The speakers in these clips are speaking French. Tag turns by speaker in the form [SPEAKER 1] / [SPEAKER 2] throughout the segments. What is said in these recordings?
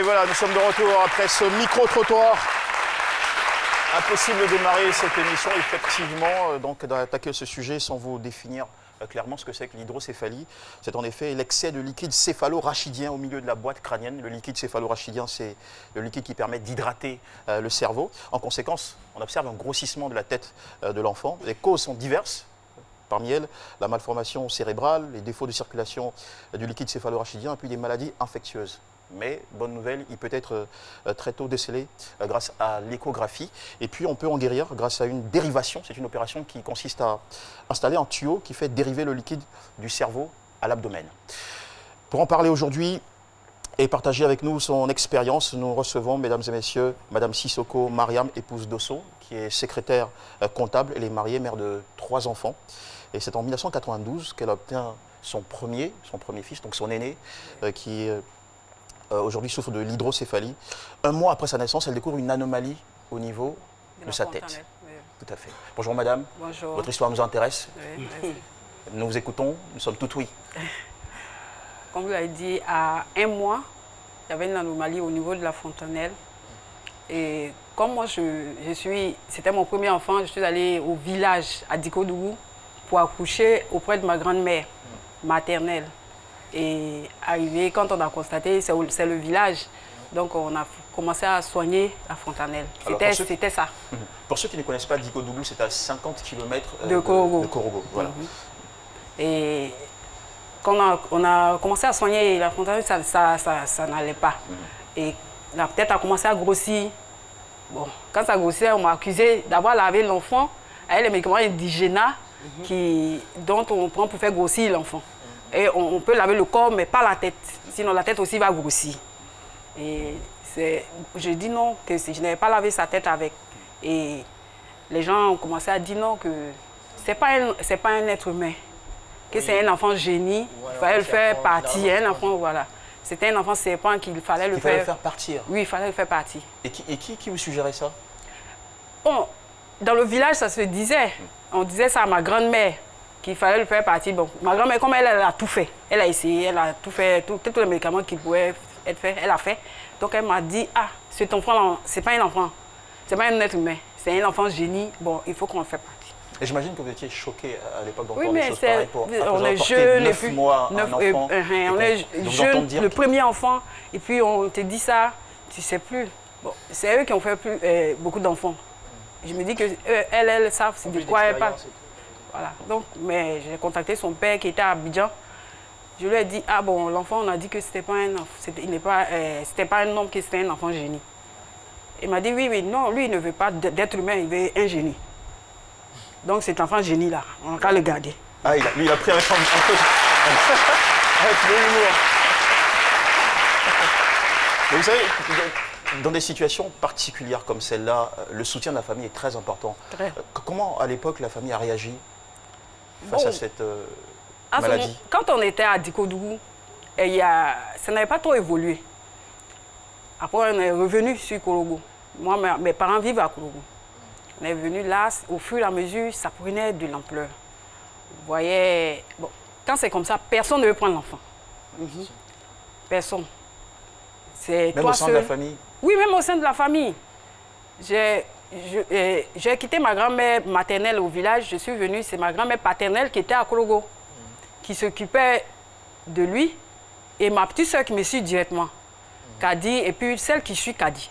[SPEAKER 1] voilà, nous sommes de retour après ce micro-trottoir. Impossible de démarrer cette émission, effectivement, donc d'attaquer ce sujet sans vous définir clairement ce que c'est que l'hydrocéphalie. C'est en effet l'excès de liquide céphalo-rachidien au milieu de la boîte crânienne. Le liquide céphalo-rachidien, c'est le liquide qui permet d'hydrater le cerveau. En conséquence, on observe un grossissement de la tête de l'enfant. Les causes sont diverses. Parmi elles, la malformation cérébrale, les défauts de circulation du liquide céphalo-rachidien et puis des maladies infectieuses. Mais, bonne nouvelle, il peut être très tôt décelé grâce à l'échographie. Et puis, on peut en guérir grâce à une dérivation. C'est une opération qui consiste à installer un tuyau qui fait dériver le liquide du cerveau à l'abdomen. Pour en parler aujourd'hui et partager avec nous son expérience, nous recevons, mesdames et messieurs, Madame Sissoko Mariam, épouse d'Osso, qui est secrétaire comptable. Elle est mariée, mère de 3 enfants. Et c'est en 1992 qu'elle obtient son premier fils, donc son aîné, qui aujourd'hui souffre de l'hydrocéphalie. Un mois après sa naissance, elle découvre une anomalie au niveau de sa tête.
[SPEAKER 2] Oui.
[SPEAKER 1] Tout à fait. Bonjour madame.
[SPEAKER 2] Bonjour.
[SPEAKER 1] Votre histoire nous intéresse.
[SPEAKER 2] Oui, merci.
[SPEAKER 1] Nous vous écoutons, nous sommes tout oui.
[SPEAKER 2] Comme vous l'avez dit, à 1 mois, il y avait une anomalie au niveau de la fontanelle. Et comme moi, c'était mon premier enfant, je suis allée au village à Dikodougou pour accoucher auprès de ma grand-mère maternelle. Et arrivé, quand on a constaté, c'est le village, donc on a commencé à soigner la fontanelle. C'était ça.
[SPEAKER 1] Pour ceux qui ne connaissent pas Dikodougou, c'est à 50 km
[SPEAKER 2] de Korogo.
[SPEAKER 1] Voilà.
[SPEAKER 2] Et quand on a commencé à soigner la fontanelle, ça n'allait pas. Et la tête a commencé à grossir. Bon, quand ça grossissait, on m'a accusé d'avoir lavé l'enfant avec les médicaments indigénats dont on prend pour faire grossir l'enfant. Et on peut laver le corps, mais pas la tête. Sinon, la tête aussi va grossir. Et je dis non, que je n'avais pas lavé sa tête avec. Et les gens ont commencé à dire non, que ce n'est pas un être humain. Que c'est un enfant génie, il fallait le faire partir. Un enfant, voilà. C'était un enfant serpent qu'il fallait le faire
[SPEAKER 1] partir.
[SPEAKER 2] Oui, il fallait le faire partir.
[SPEAKER 1] Et qui vous suggérait ça?
[SPEAKER 2] Bon, dans le village, ça se disait. On disait ça à ma grand-mère, qu'il fallait le faire partir. Bon, ma grand-mère, comme elle a tout fait, elle a essayé, elle a tout fait, tous les médicaments qui pouvaient être faits, elle a fait. Donc elle m'a dit, ah, cet enfant-là, c'est pas un enfant, c'est pas un être humain, c'est un enfant génie, bon, il faut qu'on le fasse partir.
[SPEAKER 1] Et j'imagine que vous étiez choqué à l'époque d'entendre
[SPEAKER 2] des
[SPEAKER 1] choses pareilles
[SPEAKER 2] on est jeunes,
[SPEAKER 1] 9 mois, un enfant.
[SPEAKER 2] On est jeunes, le premier enfant, et puis on te dit ça, tu sais plus. Bon, c'est eux qui ont fait beaucoup d'enfants. Je me dis que elles savent de quoi elles parlent. Voilà. Donc, mais j'ai contacté son père qui était à Abidjan. Je lui ai dit, ah bon, l'enfant, on a dit que c'était pas un enfant, c'était pas un homme, que c'était un enfant génie. Il m'a dit, oui, non, lui, il ne veut pas d'être humain, il veut un génie. Donc cet enfant génie-là, on va le garder.
[SPEAKER 1] Ah, lui, il a pris un peu avec l'humour. Vous savez, dans des situations particulières comme celle-là, le soutien de la famille est très important. Comment, à l'époque, la famille a réagi face à cette maladie?
[SPEAKER 2] Quand on était à Dikodougou, ça n'avait pas trop évolué. Après, on est revenu sur Korogo. Moi, mes parents vivent à Korogo. On est venu là, au fur et à mesure, ça prenait de l'ampleur. Vous voyez, bon, quand c'est comme ça, personne ne veut prendre l'enfant. Personne.
[SPEAKER 1] Même au sein de la famille?
[SPEAKER 2] Oui, même au sein de la famille. J'ai quitté ma grand-mère maternelle au village, je suis venue, c'est ma grand-mère paternelle qui était à Korogo, qui s'occupait de lui, et ma petite soeur qui me suit directement, Kadi, et puis celle qui suit Kadi.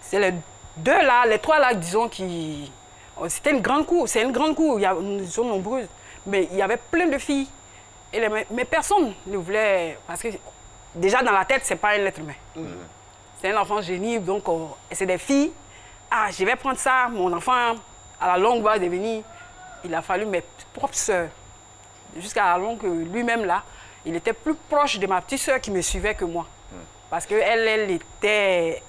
[SPEAKER 2] C'est les 2 là, les 3 là, disons, qui... C'était une grande cour, c'est une grande cour, nous sommes nombreuses, mais il y avait plein de filles. Mais personne ne voulait, parce que déjà dans la tête, c'est pas un être humain. C'est un enfant génie, donc c'est des filles. Ah, je vais prendre ça, mon enfant, à la longue va devenir... Il a fallu mes propres sœurs, jusqu'à la longue, lui-même là, il était plus proche de ma petite sœur qui me suivait que moi. Parce qu'elle était,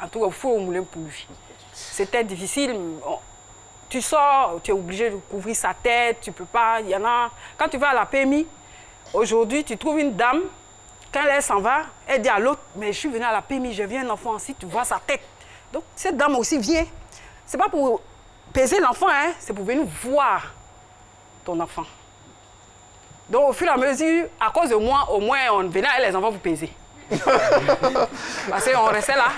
[SPEAKER 2] en tout cas, au four au moulin pour lui. C'était difficile. Tu sors, tu es obligé de couvrir sa tête, tu peux pas, il y en a... Quand tu vas à la PMI, aujourd'hui, tu trouves une dame, quand elle s'en va, elle dit à l'autre, mais je suis venue à la PMI, je viens un enfant aussi, tu vois sa tête. Donc, cette dame aussi vient. C'est pas pour peser l'enfant, hein, c'est pour venir voir ton enfant. Donc, au fur et à mesure, à cause de moi, au moins, on venait avec les enfants pour peser. Parce qu'on restait là.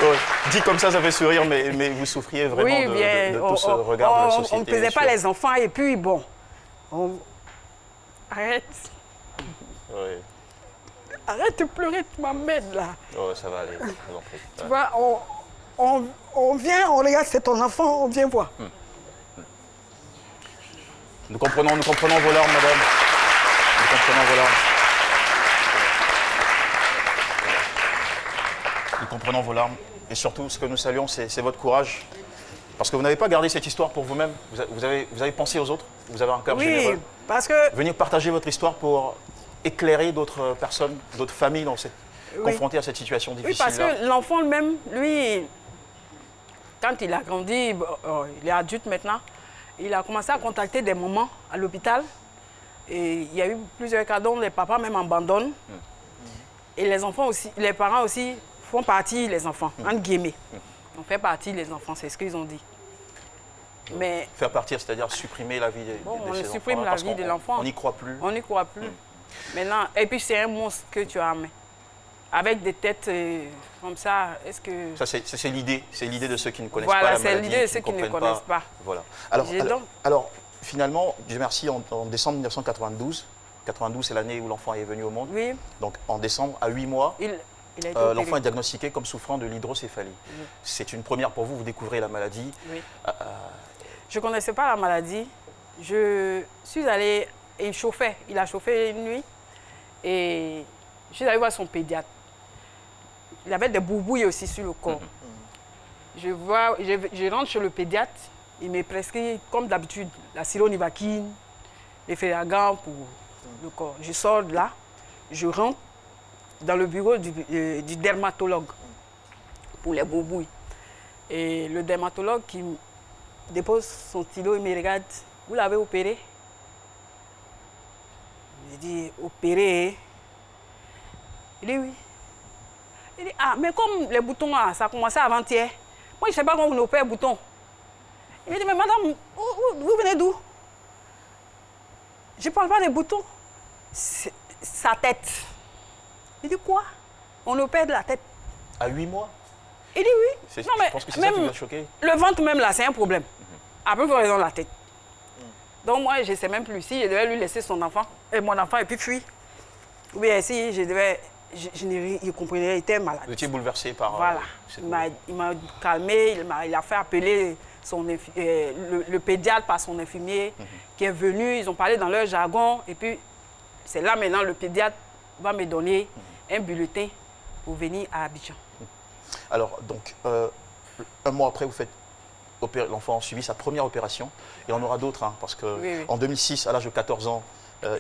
[SPEAKER 1] Ouais. Dit comme ça fait sourire, mais vous souffriez vraiment
[SPEAKER 2] Oui, bien,
[SPEAKER 1] de tout ce regard de la société.
[SPEAKER 2] On ne pesait pas les enfants et puis bon, arrête.
[SPEAKER 1] Oui.
[SPEAKER 2] Arrête de pleurer, tu m'emmènes là.
[SPEAKER 1] Oh, ça va aller, je vous en prie.
[SPEAKER 2] Tu vois, on vient, on regarde, c'est ton enfant, on vient voir.
[SPEAKER 1] Nous comprenons vos larmes, madame. Nous comprenons vos larmes. Nous comprenons vos larmes. Et surtout, ce que nous saluons, c'est votre courage. Parce que vous n'avez pas gardé cette histoire pour vous-même. Vous avez pensé aux autres. Vous avez un cœur généreux.
[SPEAKER 2] Oui, parce que...
[SPEAKER 1] Venir partager votre histoire pour éclairer d'autres personnes, d'autres familles confrontées à cette situation difficile.
[SPEAKER 2] Oui, parce que l'enfant lui-même, lui, quand il a grandi, il est adulte maintenant, il a commencé à contacter des mamans à l'hôpital. Et il y a eu plusieurs cas dont les papas même abandonnent. Et les enfants aussi, les parents aussi font partie, les enfants, entre guillemets. On fait partie, les enfants, c'est ce qu'ils ont dit. Mais
[SPEAKER 1] faire partir, c'est-à-dire supprimer la vie de
[SPEAKER 2] on
[SPEAKER 1] ces enfants.
[SPEAKER 2] supprime la vie de l'enfant.
[SPEAKER 1] On n'y croit plus.
[SPEAKER 2] On n'y croit plus. Maintenant, et puis c'est un monstre que tu as amené. Avec des têtes comme ça, est-ce que...
[SPEAKER 1] Ça, c'est l'idée. C'est l'idée de ceux qui ne connaissent pas la maladie.
[SPEAKER 2] Voilà, c'est l'idée de ceux qui ne connaissent pas.
[SPEAKER 1] Voilà. Alors, finalement, Dieu merci, en décembre 1992, 92 c'est l'année où l'enfant est venu au monde. Oui. Donc en décembre, à 8 mois, l'enfant est diagnostiqué comme souffrant de l'hydrocéphalie. Oui. C'est une première pour vous, vous découvrez la maladie. Oui.
[SPEAKER 2] Je ne connaissais pas la maladie. Je suis allée, et il chauffait, il a chauffé une nuit. Et je suis allée voir son pédiatre. Il avait des boubouilles aussi sur le corps. Je rentre chez le pédiatre, il me prescrit, comme d'habitude, la sironivaquine, les Félagan pour le corps. Je sors de là, je rentre dans le bureau du dermatologue pour les boubouilles. Et le dermatologue qui dépose son stylo, il me regarde. Vous l'avez opéré? Je dis, opéré? Il dit oui. Il dit, ah, mais comme les boutons, ça a commencé avant-hier. Moi, je ne sais pas comment on opère les boutons. Il me dit, mais madame, vous venez d'où? Je ne parle pas des boutons. Sa tête. Il dit, quoi? On opère de la tête.
[SPEAKER 1] À 8 mois?
[SPEAKER 2] Il dit oui.
[SPEAKER 1] Non, mais je pense que c'est ça qui vous a choqué.
[SPEAKER 2] Le ventre même, là, c'est un problème. Après, il faut raison de la tête. Donc, moi, je ne sais même plus si je devais lui laisser son enfant, et mon enfant, et puis fuir. Ou bien si je devais... Je comprenais, il était malade.
[SPEAKER 1] Vous étiez bouleversé par...
[SPEAKER 2] Voilà. Il m'a calmé, il a fait appeler le pédiatre par son infirmier qui est venu. Ils ont parlé dans leur jargon. Et puis, c'est là maintenant, le pédiatre va me donner un bulletin pour venir à Abidjan.
[SPEAKER 1] Alors, donc, un mois après, vous faites... L'enfant a subi sa première opération. Et on aura d'autres, hein, parce qu'en 2006, à l'âge de 14 ans,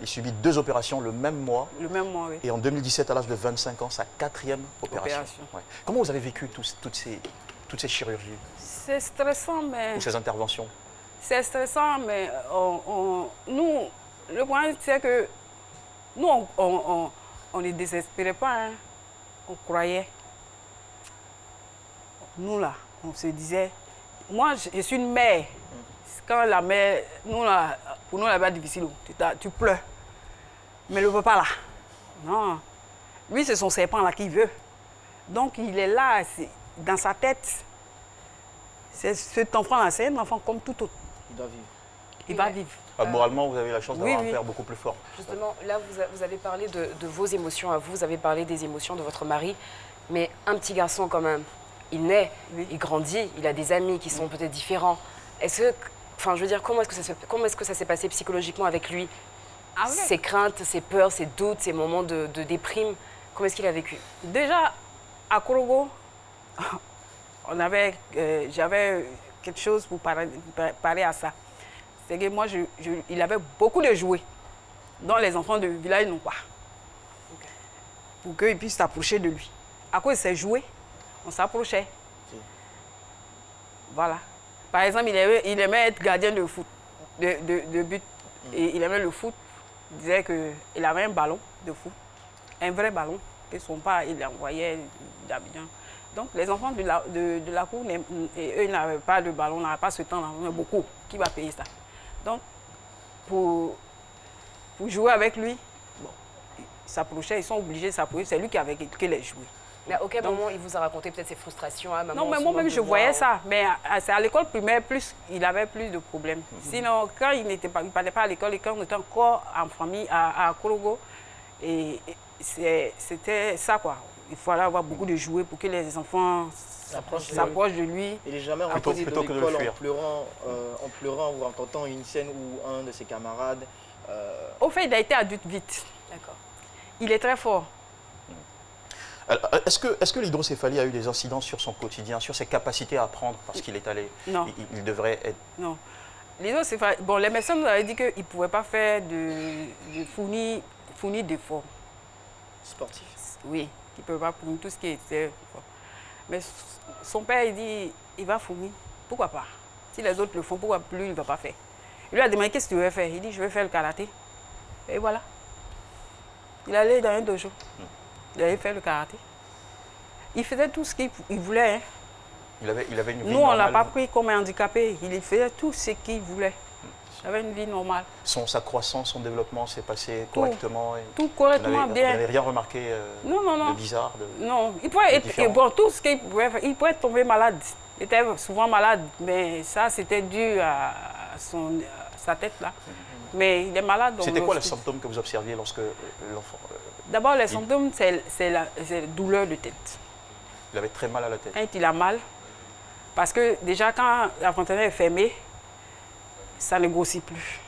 [SPEAKER 1] il subit 2 opérations le même mois. Le même mois, oui. Et en 2017, à l'âge de 25 ans, sa 4e opération. Ouais. Comment vous avez vécu toutes ces chirurgies? C'est
[SPEAKER 2] stressant, mais...
[SPEAKER 1] Ou ces interventions?
[SPEAKER 2] C'est stressant, mais nous, le point, c'est que nous, on ne désespérait pas. Hein. On croyait. Nous, là, on se disait... Moi, je suis une mère. Quand la mère, pour nous, là-bas, difficile. Tu pleures. Mais le papa, là, non. Lui, c'est son serpent, là, qu'il veut. Donc, il est là, dans sa tête. Cet enfant-là, c'est un enfant comme tout autre.
[SPEAKER 3] Il doit vivre.
[SPEAKER 2] Il va vivre.
[SPEAKER 1] Moralement, vous avez la chance d'avoir un père beaucoup plus fort.
[SPEAKER 4] Justement, là, vous avez parlé de vos émotions à vous, vous avez parlé des émotions de votre mari. Mais un petit garçon, quand même, il naît, il grandit, il a des amis qui sont peut-être différents. Est-ce que... Enfin, je veux dire, comment est-ce que ça s'est passé psychologiquement avec lui? Ses craintes, ses peurs, ses doutes, ses moments de déprime, comment est-ce qu'il a vécu?
[SPEAKER 2] Déjà, à Korogo, j'avais quelque chose pour parler à ça. C'est que moi, il avait beaucoup de jouets dont les enfants du village n'ont pas. Pour qu'ils puissent s'approcher de lui. À cause de ses jouets, on s'approchait. Voilà. Par exemple, il aimait être gardien de foot, de but. Et il aimait le foot. Il disait qu'il avait un ballon de foot, un vrai ballon, que son père, il envoyait d'Abidjan. Donc, les enfants de la cour, eux, ils n'avaient pas de ballon, n'avaient pas ce temps-là. On a beaucoup. Qui va payer ça? Donc, pour jouer avec lui, bon, s'approchaient, ils sont obligés de s'approcher. C'est lui qui avait les jouets.
[SPEAKER 4] Mais à aucun moment, il vous a raconté peut-être ses frustrations à maman?
[SPEAKER 2] Non, mais moi-même, je voyais ça. Mais c'est à l'école primaire, il avait plus de problèmes. Sinon, quand il ne parlait pas à l'école, et quand on était encore en famille à Korogo, et c'était ça, quoi. Il fallait avoir beaucoup de jouets pour que les enfants s'approchent de lui.
[SPEAKER 3] Il n'est jamais rentré de l'école en pleurant ou en racontant une scène où un de ses camarades...
[SPEAKER 2] Au fait, il a été adulte vite.
[SPEAKER 4] D'accord.
[SPEAKER 2] Il est très fort.
[SPEAKER 1] Est-ce que l'hydrocéphalie a eu des incidences sur son quotidien, sur ses capacités à apprendre parce qu'il est allé...
[SPEAKER 2] Non.
[SPEAKER 1] Il devrait être...
[SPEAKER 2] Non. L'hydrocéphalie... Bon, les médecins nous avaient dit qu'il ne pouvait pas faire de fournir d'efforts.
[SPEAKER 3] Sportif.
[SPEAKER 2] Oui, il ne pouvait pas fournir tout ce qui était... Mais son père, il dit, il va fournir. Pourquoi pas? Si les autres le font, pourquoi plus il ne va pas faire? Il lui a demandé, qu'est-ce que tu veux faire? Il dit, je vais faire le karaté. Et voilà. Il allait dans un dojo. Il allait faire le karaté. Il faisait tout ce qu'il voulait. Hein.
[SPEAKER 1] Il avait une vie
[SPEAKER 2] Nous,
[SPEAKER 1] normale.
[SPEAKER 2] on ne l'a pas pris comme un handicapé. Il faisait tout ce qu'il voulait. Il avait une vie normale.
[SPEAKER 1] Sa croissance, son développement s'est passé correctement.
[SPEAKER 2] Tout correctement, bien.
[SPEAKER 1] Vous n'avez rien remarqué de bizarre?
[SPEAKER 2] Non. Il pouvait être, bon, tout ce qu'il pouvait faire. Il pouvait tomber malade. Il était souvent malade. Mais ça, c'était dû à sa tête là. Mais il est malade.
[SPEAKER 1] C'était quoi les symptômes que vous observiez lorsque l'enfant...
[SPEAKER 2] D'abord, les symptômes, c'est la douleur de tête.
[SPEAKER 1] Il avait très mal à la tête.
[SPEAKER 2] Quand il a mal, parce que déjà quand la fontaine est fermée, ça ne grossit plus.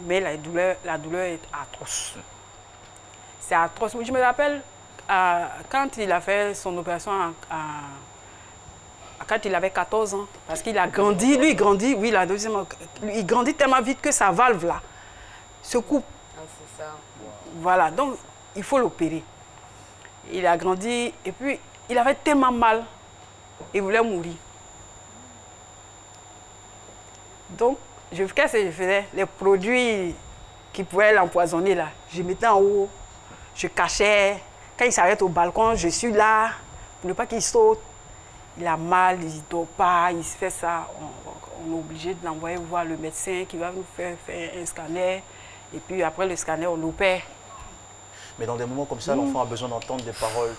[SPEAKER 2] Mais la douleur est atroce. C'est atroce. Je me rappelle, quand il a fait son opération, quand il avait 14 ans, parce qu'il a grandi, lui il grandit, oui, il grandit tellement vite que sa valve là se coupe.
[SPEAKER 4] Ah, c'est ça.
[SPEAKER 2] Voilà, donc il faut l'opérer. Il a grandi et puis il avait tellement mal, il voulait mourir. Donc, qu'est-ce que je faisais? Les produits qui pouvaient l'empoisonner là, je mettais en haut, je cachais. Quand il s'arrête au balcon, je suis là pour ne pas qu'il saute. Il a mal, il ne dort pas, il se fait ça. On est obligé de l'envoyer voir le médecin qui va nous faire un scanner. Et puis après le scanner, on l'opère.
[SPEAKER 1] Mais dans des moments comme ça, l'enfant a besoin d'entendre des paroles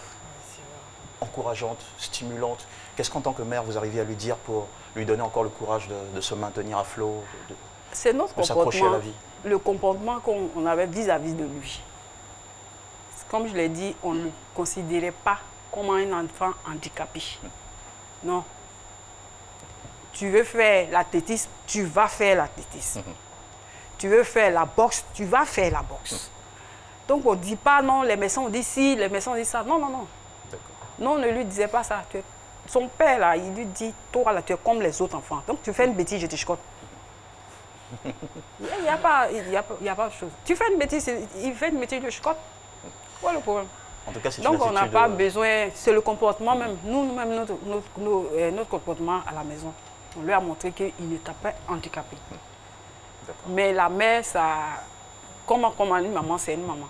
[SPEAKER 1] encourageantes, stimulantes. Qu'est-ce qu'en tant que mère, vous arrivez à lui dire pour lui donner encore le courage de se maintenir à flot,
[SPEAKER 2] c'est notre
[SPEAKER 1] de s'accrocher à la vie?
[SPEAKER 2] Le comportement qu'on avait vis-à-vis de lui. Comme je l'ai dit, on ne le considérait pas comme un enfant handicapé. Non. Tu veux faire l'athlétisme, tu vas faire l'athlétisme. Tu veux faire la boxe, tu vas faire la boxe. Donc on ne dit pas non, les médecins ont dit si, les médecins ont dit ça. Non, non, non. Non, on ne lui disait pas ça. Son père, là, il lui dit, toi, là, tu es comme les autres enfants. Donc tu fais une bêtise, je te chicote. Il n'y a pas de chose. Tu fais une bêtise, il fait une bêtise, je te chicote. Quoi le problème?
[SPEAKER 1] En tout cas,
[SPEAKER 2] donc on n'a pas besoin, c'est le comportement même. Nous-mêmes, notre comportement à la maison, on lui a montré qu'il n'était pas handicapé. Mais la mère, ça, comme une maman, c'est une maman.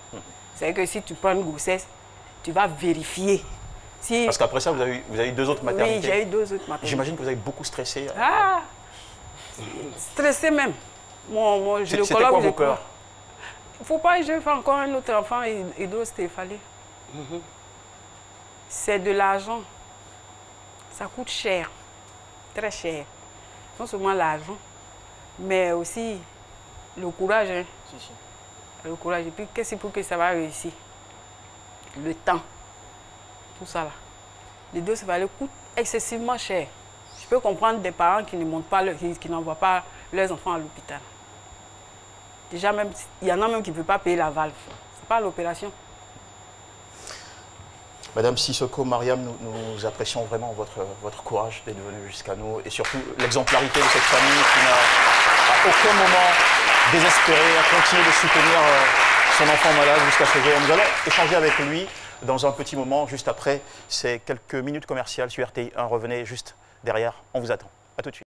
[SPEAKER 2] C'est que si tu prends une grossesse, tu vas vérifier. Si...
[SPEAKER 1] Parce qu'après ça, vous avez eu 2 autres maternités.
[SPEAKER 2] Oui, j'ai eu 2 autres maternités.
[SPEAKER 1] J'imagine que vous avez beaucoup stressé.
[SPEAKER 2] Ah, stressé même. Mon gynécologue...
[SPEAKER 1] C'était quoi vos peurs?
[SPEAKER 2] Il ne faut pas que je fasse encore un autre enfant hydrocéphalé. C'est de l'argent. Ça coûte cher, très cher. Non seulement l'argent, mais aussi le courage. Hein. Le courage. Et puis, qu'est-ce pour que ça va réussir? Le temps. Tout ça là. Les hydrocéphalés coûtent excessivement cher. Je peux comprendre des parents qui ne montent pas, qui n'envoient pas leurs enfants à l'hôpital. Déjà, même, il y en a même qui ne peuvent pas payer la valve. Ce n'est pas l'opération.
[SPEAKER 1] Madame Sissoko Mariam, nous apprécions vraiment votre courage d'être venue jusqu'à nous et surtout l'exemplarité de cette famille qui n'a à aucun moment désespéré, a continué de soutenir son enfant malade jusqu'à ce jour. Nous allons échanger avec lui dans un petit moment, juste après ces quelques minutes commerciales sur RTI1. Revenez juste derrière, on vous attend. À tout de suite.